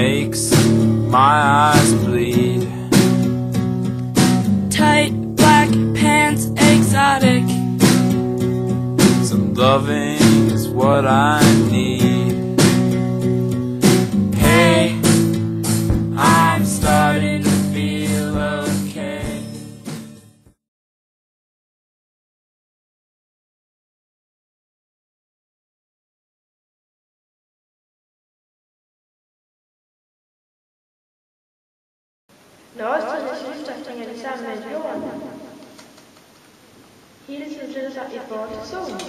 makes my eyes bleed. Tight black pants, exotic. Some loving is what I need. Hey, I'm starting to feel okay. Når årstiderne skifter, hænger de sammen med jorden. Hele tiden flytter sig i forhold til solen.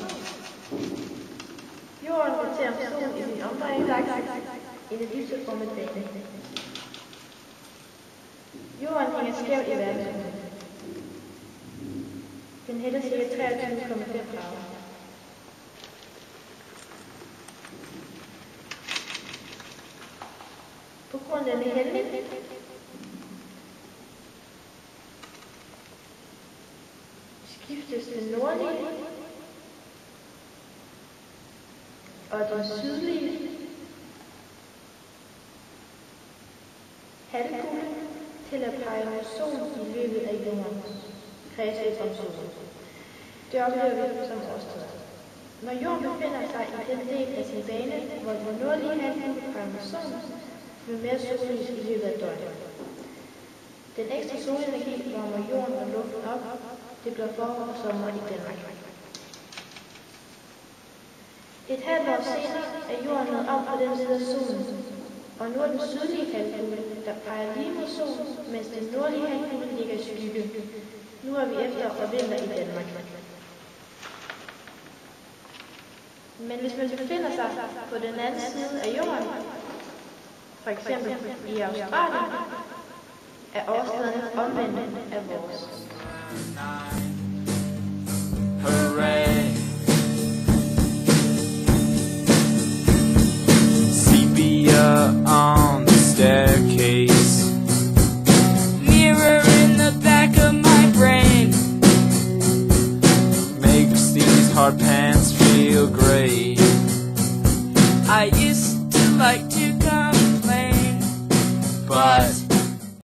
Jorden roterer om solen i sin omdrejningsakse i en ellipseformet bane. Jorden hænger skævt i verdensrummet. Den hætter ca. 23,5 grader. På grund af denne hældning skiftes den nordlige og den sydlige halvkugle til at pege mod solen i løbet af jordens kredsløb om solen. Det oplever vi som årstider. Når jorden befinder sig i den del af sin bane, hvor den nordlige halvkugle peger mod solen, vil mere sollys i løbet af døgnet. Den ekstra solenergi varmer jorden og luften op. Det bliver forår og sommer i Danmark. Et halvt år senere er jorden nået om på den side af solen, og nu er den sydlige halvkugle, der peger lige mod solen, mens den nordlige halvkugle ligger i skygge. Nu er vi efter og vinter i Danmark. Men hvis man befinder sig på den anden side af jorden, for eksempel i Australien, er årstiderne omvendte af vores. Hooray! Sepia on the staircase. Mirror in the back of my brain. Makes these hard pants feel great. I